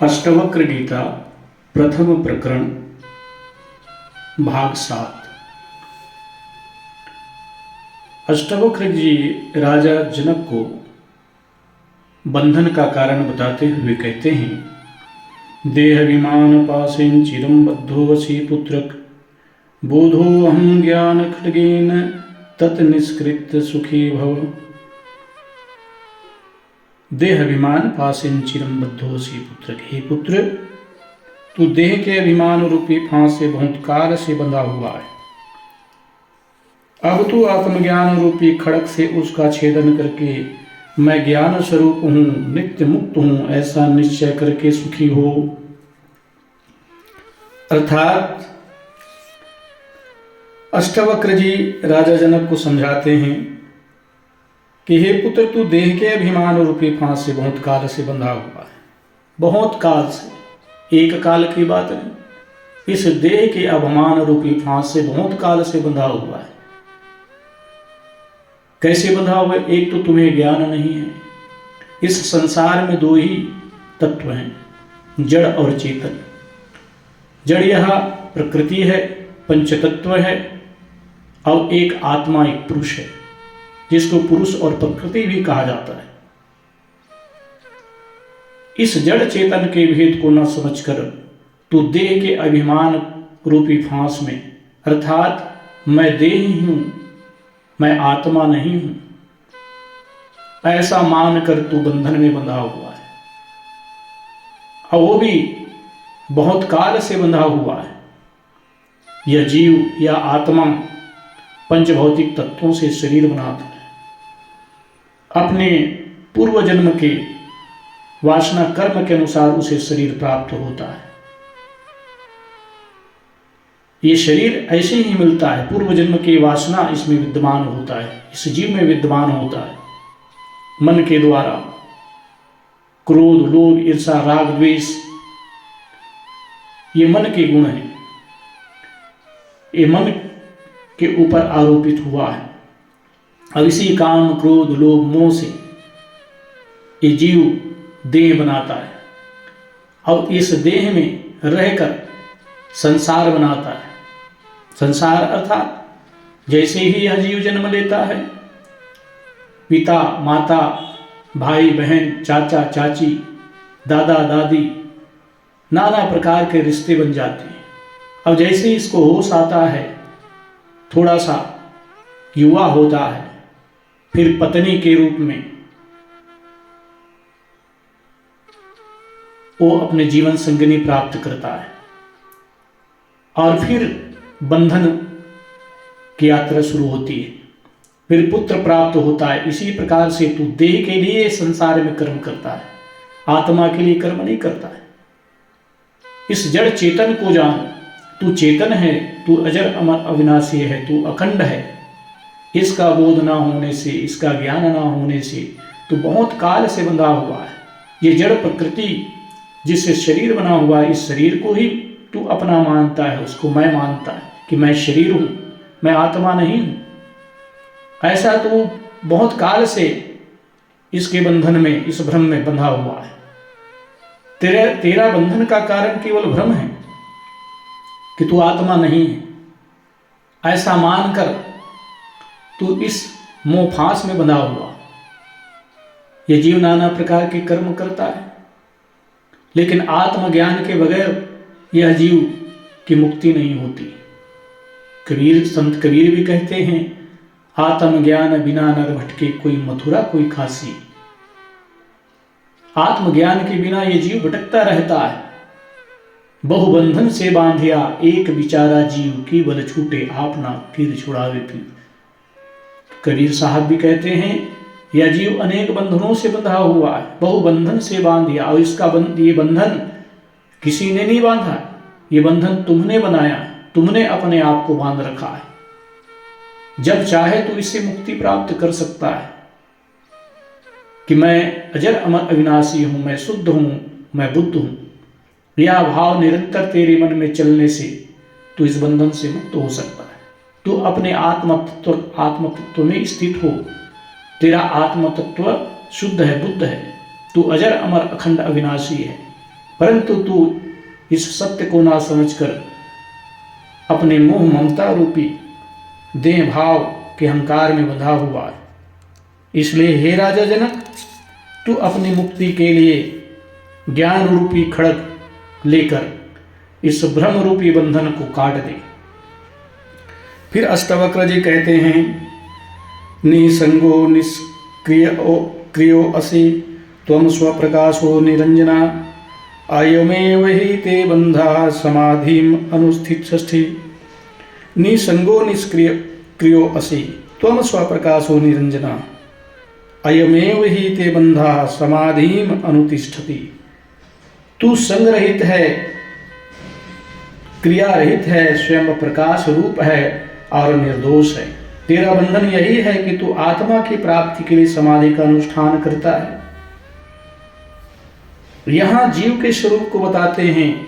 अष्टवक्र गीता प्रथम प्रकरण भाग 7। अष्टवक्र जी राजा जनक को बंधन का कारण बताते हुए कहते हैं, देह विमान पासेन चिरम बद्धो वसी पुत्रक बोधो अहं ज्ञान खड्गेन तत् निष्कृत्य सुखी भव। देह अभिमान पासेन चिरम बद्धो वसी पुत्रक, हे पुत्र तू देह के अभिमान रूपी फांस से बहुत काल से बंधा हुआ है। अब तू आत्मज्ञान रूपी खड़ग से उसका छेदन करके मैं ज्ञान स्वरूप हूं, नित्य मुक्त हूं, ऐसा निश्चय करके सुखी हो। अर्थात अष्टवक्र जी राजा जनक को समझाते हैं कि हे पुत्र, तू देह के अभिमान रूपी फांस से बहुत काल से बंधा हुआ है। बहुत काल से, एक काल की बात नहीं, इस देह के अभिमान रूपी फांस से बहुत काल से बंधा हुआ है। कैसे बंधा हुआ है? एक तो तुम्हें ज्ञान नहीं है। इस संसार में दो ही तत्व हैं, जड़ और चेतन। जड़ यह प्रकृति है, पंचतत्व है, और एक आत्मा, एक पुरुष है, जिसको पुरुष और प्रकृति भी कहा जाता है। इस जड़ चेतन के भेद को न समझकर तू देह के अभिमान रूपी फांस में, अर्थात मैं देह ही हूं, मैं आत्मा नहीं हूं, ऐसा मानकर तू बंधन में बंधा हुआ है, और वो भी बहुत काल से बंधा हुआ है। यह जीव या आत्मा पंचभौतिक तत्वों से शरीर बनाता है। अपने पूर्व जन्म के वासना कर्म के अनुसार उसे शरीर प्राप्त होता है। ये शरीर ऐसे ही मिलता है, पूर्व जन्म की वासना इसमें विद्यमान होता है, इस जीव में विद्यमान होता है। मन के द्वारा क्रोध, लोभ, ईर्षा, राग, द्वेष, ये मन के गुण हैं। ये मन के ऊपर आरोपित हुआ है। अब इसी काम, क्रोध, लोभ, मोह से ये जीव देह बनाता है, और इस देह में रहकर संसार बनाता है। संसार अर्थात जैसे ही यह जीव जन्म लेता है, पिता, माता, भाई, बहन, चाचा, चाची, दादा, दादी, नाना प्रकार के रिश्ते बन जाते हैं। अब जैसे इसको होश आता है, थोड़ा सा युवा होता है, फिर पत्नी के रूप में वो अपने जीवन संगिनी प्राप्त करता है, और फिर बंधन की यात्रा शुरू होती है, फिर पुत्र प्राप्त होता है। इसी प्रकार से तू देह के लिए संसार में कर्म करता है, आत्मा के लिए कर्म नहीं करता है। इस जड़ चेतन को जान, तू चेतन है, तू अजर अमर अविनाशी है, तू अखंड है। इसका बोध ना होने से, इसका ज्ञान ना होने से तू बहुत काल से बंधा हुआ है। ये जड़ प्रकृति जिससे शरीर बना हुआ है, इस शरीर को ही तू अपना मानता है, उसको मैं मानता है कि मैं शरीर हूं, मैं आत्मा नहीं हूं। ऐसा तू बहुत काल से इसके बंधन में, इस भ्रम में बंधा हुआ है। तेरा बंधन का कारण केवल भ्रम है कि तू आत्मा नहीं है। ऐसा मानकर तू इस मोह फांस में बंधा हुआ। यह जीव नाना प्रकार के कर्म करता है, लेकिन आत्मज्ञान के बगैर यह जीव की मुक्ति नहीं होती। संत कबीर भी कहते हैं, आत्मज्ञान बिना नर भटके कोई मथुरा कोई काशी। आत्मज्ञान के बिना ये जीव भटकता रहता है। बहुबंधन से बांधिया एक बिचारा जीव की बल छूटे आपना फिर छुड़ावे फिर। कबीर साहब भी कहते हैं, यह जीव अनेक बंधनों से बंधा हुआ है, बहुबंधन से बांधिया। और इसका ये बंधन किसी ने नहीं बांधा, ये बंधन तुमने बनाया, तुमने अपने आप को बांध रखा है। जब चाहे तो इससे मुक्ति प्राप्त कर सकता है कि मैं अजर अमर अविनाशी हूं, मैं शुद्ध हूं, मैं बुद्ध हूं। यह भाव निरंतर तेरे मन में चलने से तू इस बंधन से मुक्त हो सकता है। तू अपने आत्मतत्व में स्थित हो। तेरा आत्मतत्व शुद्ध है, बुद्ध है, तू अजर अमर अखंड अविनाशी है। परंतु तू इस सत्य को ना समझकर अपने मोह ममता रूपी देह भाव के अहंकार में बंधा हुआ है। इसलिए हे राजा जनक, तू अपनी मुक्ति के लिए ज्ञान रूपी खड़ग लेकर इस भ्रम रूपी बंधन को काट दे। फिर अष्टावक्र जी कहते हैं, निसंगो निष्क्रियो असि त्वं स्वप्रकाशो निरंजना अयमेव हि ते बंधा समाधिम अनुस्थितिष्ठि। निसंगो निष्क्रियो असि त्वं स्वप्रकाशो निरंजना अयमेव हि ते बंधा समाधिम अनुतिष्ठति। तू संग रहित है, क्रिया रहित है, स्वयं प्रकाश रूप है और निर्दोष है। तेरा बंधन यही है कि तू आत्मा की प्राप्ति के लिए समाधि का अनुष्ठान करता है। यहां जीव के स्वरूप को बताते हैं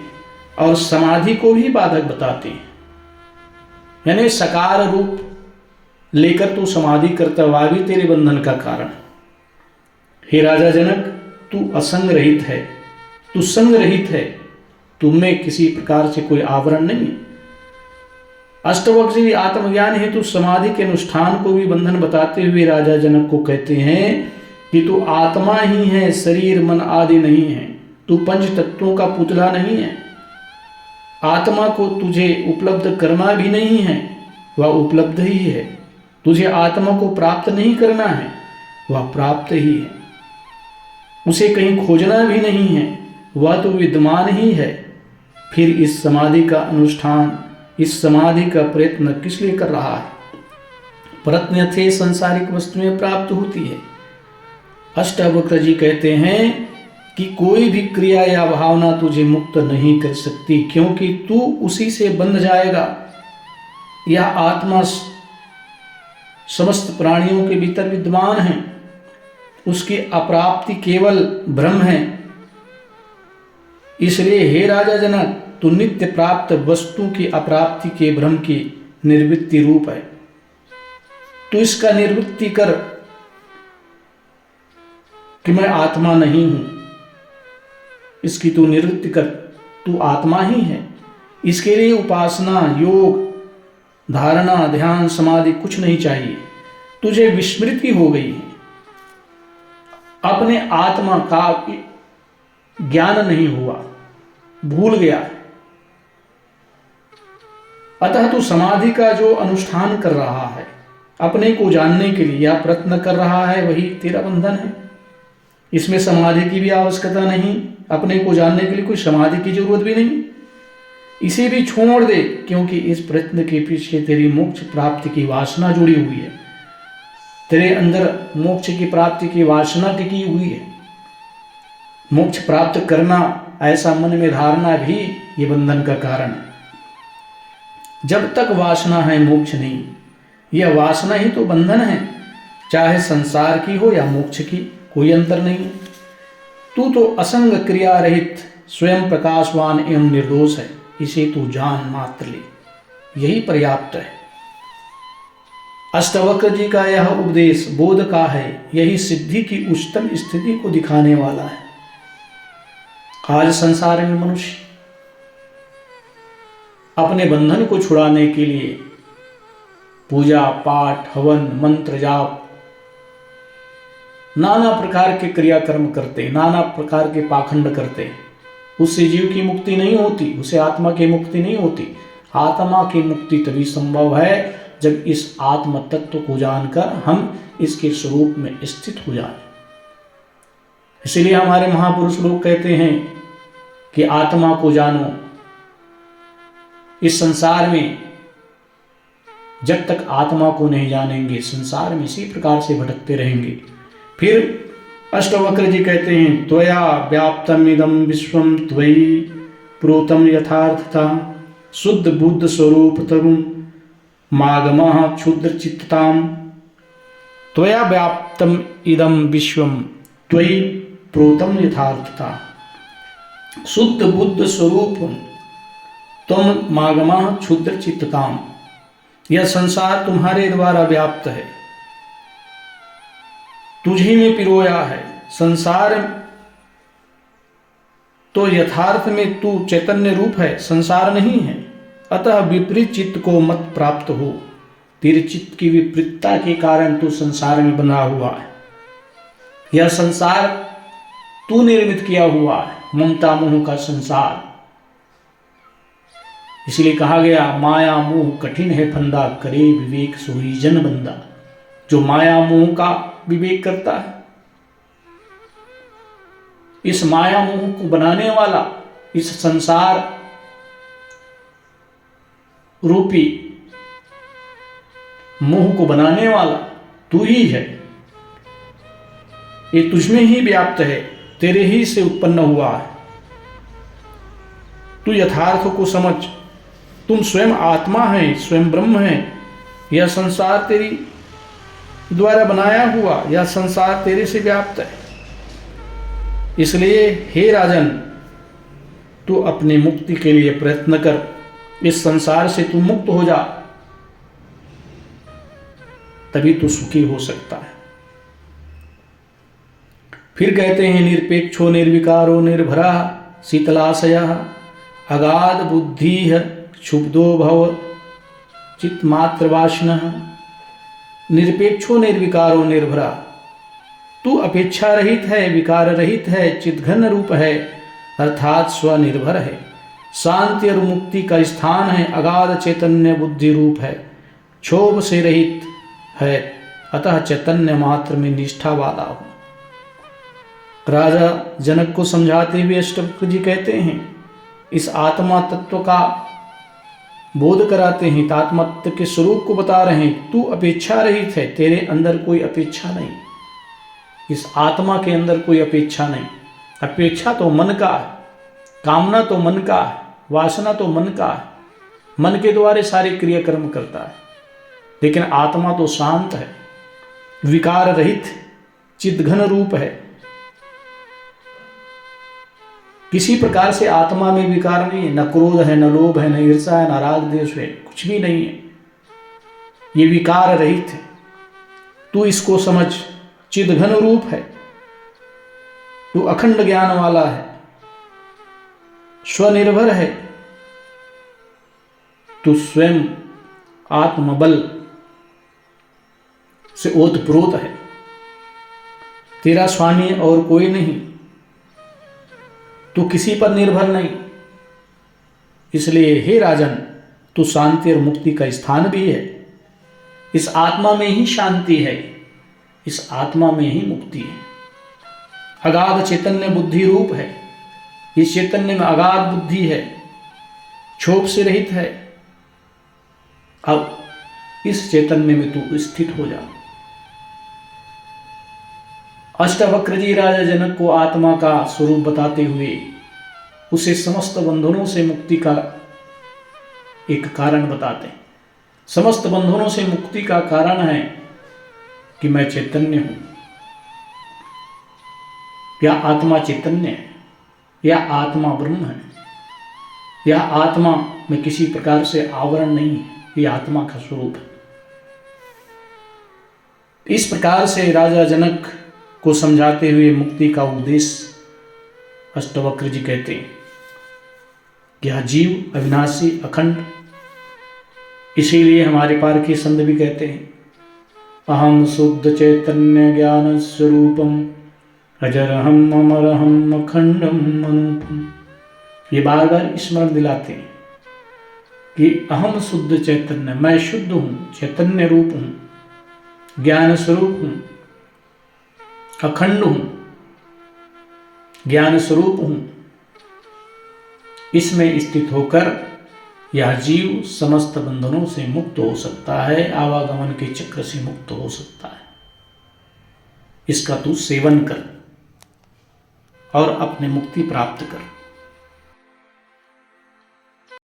और समाधि को भी बाधक बताते हैं। यानी साकार रूप लेकर तू समाधि करता हुआ भी तेरे बंधन का कारण। हे राजा जनक, तू असंग रहित है, तू संग रहित है, तुममें किसी प्रकार से कोई आवरण नहीं है। अष्टवक्र जी आत्मज्ञान हेतु समाधि के अनुष्ठान को भी बंधन बताते हुए राजा जनक को कहते हैं कि तू आत्मा ही है, शरीर मन आदि नहीं है। तू पंच तत्वों का पुतला नहीं है। आत्मा को तुझे उपलब्ध करना भी नहीं है, वह उपलब्ध ही है। तुझे आत्मा को प्राप्त नहीं करना है, वह प्राप्त ही है। उसे कहीं खोजना भी नहीं है, वह तो विद्यमान ही है। फिर इस समाधि का अनुष्ठान, इस समाधि का प्रयत्न किस लिए कर रहा है? प्रयत्न थे संसारिक वस्तुएं प्राप्त होती है। अष्टावक्र जी कहते हैं कि कोई भी क्रिया या भावना तुझे मुक्त नहीं कर सकती, क्योंकि तू उसी से बंध जाएगा। यह आत्मा समस्त प्राणियों के भीतर विद्यमान है, उसकी अप्राप्ति केवल भ्रम है। इसलिए हे राजा जनक, तू नित्य प्राप्त वस्तु की अप्राप्ति के भ्रम की निर्वृत्ति रूप है। तू इसका निर्वृत्ति कर कि मैं आत्मा नहीं हूं, इसकी तू निवृत्ति कर, तू आत्मा ही है। इसके लिए उपासना, योग, धारणा, ध्यान, समाधि कुछ नहीं चाहिए। तुझे विस्मृति हो गई है, अपने आत्मा का ज्ञान नहीं हुआ, भूल गया। अतः तू समाधि का जो अनुष्ठान कर रहा है, अपने को जानने के लिए या प्रयत्न कर रहा है, वही तेरा बंधन है। इसमें समाधि की भी आवश्यकता नहीं, अपने को जानने के लिए कोई समाधि की जरूरत भी नहीं। इसे भी छोड़ दे, क्योंकि इस प्रयत्न के पीछे तेरी मोक्ष प्राप्ति की वासना जुड़ी हुई है। तेरे अंदर मोक्ष की प्राप्ति की वासना टिकी हुई है। मोक्ष प्राप्त करना, ऐसा मन में धारणा भी ये बंधन का कारण है। जब तक वासना है, मोक्ष नहीं। यह वासना ही तो बंधन है, चाहे संसार की हो या मोक्ष की, कोई अंतर नहीं है। तू तो असंग क्रिया रहित, स्वयं प्रकाशवान एवं निर्दोष है। इसे तू जान मात्र ले, यही पर्याप्त है। अष्टावक्र जी का यह उपदेश बोध का है, यही सिद्धि की उच्चतम स्थिति को दिखाने वाला है। आज संसार में मनुष्य अपने बंधन को छुड़ाने के लिए पूजा पाठ, हवन, मंत्र जाप, नाना प्रकार के क्रियाकर्म करते, नाना प्रकार के पाखंड करते। उससे जीव की मुक्ति नहीं होती, उसे आत्मा की मुक्ति नहीं होती। आत्मा की मुक्ति तभी संभव है जब इस आत्म तत्व को जानकर हम इसके स्वरूप में स्थित हो जाएं। इसीलिए हमारे महापुरुष लोग कहते हैं कि आत्मा को जानो। इस संसार में जब तक आत्मा को नहीं जानेंगे, संसार में इसी प्रकार से भटकते रहेंगे। फिर अष्टावक्र जी कहते हैं, त्वया व्याप्तम इदम विश्वम त्वयि प्रोतम यथार्थता शुद्ध बुद्ध स्वरूप तरुम मागमः क्षुद्र चित्ताम। त्वया व्याप्तम इदम विश्वम त्वयि प्रोतम यथार्थता शुद्ध बुद्ध स्वरूप तुम मागमः क्षुद्र चित्ताम। यह संसार तुम्हारे द्वारा व्याप्त है, तुझी में पिरोया है। संसार तो यथार्थ में तू चैतन्य रूप है, संसार नहीं है। अतः विपरीत चित्त को मत प्राप्त हो। तेरे चित्त की विपरीतता के कारण तू संसार में बंधा हुआ है। यह संसार तू निर्मित किया हुआ है, ममता मोह का संसार। इसलिए कहा गया, माया मोह कठिन है फंदा, करे विवेक सोई जन बंदा। जो माया मोह का विवेक करता है, इस माया मोह को बनाने वाला, इस संसार रूपी मोह को बनाने वाला तू ही है। ये तुझमें ही व्याप्त है, तेरे ही से उत्पन्न हुआ है। तू यथार्थ को समझ। तुम स्वयं आत्मा है, स्वयं ब्रह्म है। यह संसार तेरी द्वारा बनाया हुआ, यह संसार तेरे से व्याप्त है। इसलिए हे राजन, तू अपनी मुक्ति के लिए प्रयत्न कर। इस संसार से तू मुक्त हो जा, तभी तू सुखी हो सकता है। फिर कहते हैं, निरपेक्षो निर्विकारो निर्भरा शीतलाशयः अगाध बुद्धि क्षुब्धो भव चित्तमात्र वासनः। निरपेक्षो निर्विकारो निर्भरा, तू अपेक्षा रहित है, विकार रहित है, चित्घन रूप है, अर्थात स्वनिर्भर है, शांति और मुक्ति का स्थान है, अगाध चैतन्य बुद्धि रूप है, क्षोभ से रहित है, अतः चैतन्य मात्र में निष्ठा वाला हो। राजा जनक को समझाते हुए अष्टवक्र जी कहते हैं, इस आत्मा तत्व का बोध कराते हैं, आत्मा तत्व के स्वरूप को बता रहे हैं। तू अपेक्षा रहित है, तेरे अंदर कोई अपेक्षा नहीं, इस आत्मा के अंदर कोई अपेक्षा नहीं। अपेक्षा तो मन का है, कामना तो मन का है, वासना तो मन का है, मन के द्वारा सारे क्रियाकर्म करता है। लेकिन आत्मा तो शांत है, विकार रहित, चित्घन रूप है। किसी प्रकार से आत्मा में विकार नहीं है, न क्रोध है, न लोभ है, न ईर्षा है, न राग द्वेष है, कुछ भी नहीं है। ये विकार रहित है। तू इसको समझ, चित्घन रूप है, तू अखंड ज्ञान वाला है, स्वनिर्भर है, तू स्वयं आत्मबल से ओतप्रोत है, तेरा स्वामी और कोई नहीं, तू किसी पर निर्भर नहीं। इसलिए हे राजन, तू शांति और मुक्ति का स्थान भी है। इस आत्मा में ही शांति है, इस आत्मा में ही मुक्ति है। अगाध चैतन्य बुद्धि रूप है, इस चैतन्य में अगाध बुद्धि है, क्षोभ से रहित है। अब इस चैतन्य में तू स्थित हो जा। अष्टवक्र जी राजा जनक को आत्मा का स्वरूप बताते हुए उसे समस्त बंधनों से मुक्ति का एक कारण बताते हैं। समस्त बंधनों से मुक्ति का कारण है कि मैं चैतन्य हूं, या आत्मा चैतन्य है, या आत्मा ब्रह्म है, या आत्मा में किसी प्रकार से आवरण नहीं है, ये आत्मा का स्वरूप है। इस प्रकार से राजा जनक को समझाते हुए मुक्ति का उपदेश अष्टवक्र जी कहते हैं। यह जीव अविनाशी अखंड, इसीलिए हमारे पारखी संत भी कहते हैं, अहम शुद्ध चैतन्य ज्ञान स्वरूपम अजरहम अमरहम अखंडम अनुपम। ये बार बार स्मरण दिलाते हैं कि अहम शुद्ध चैतन्य, मैं शुद्ध हूं, चैतन्य रूप हूं, ज्ञान स्वरूप हूं, अखंड हूं, ज्ञान स्वरूप हूं। इसमें स्थित होकर यह जीव समस्त बंधनों से मुक्त हो सकता है, आवागमन के चक्र से मुक्त हो सकता है। इसका तू सेवन कर और अपने मुक्ति प्राप्त कर।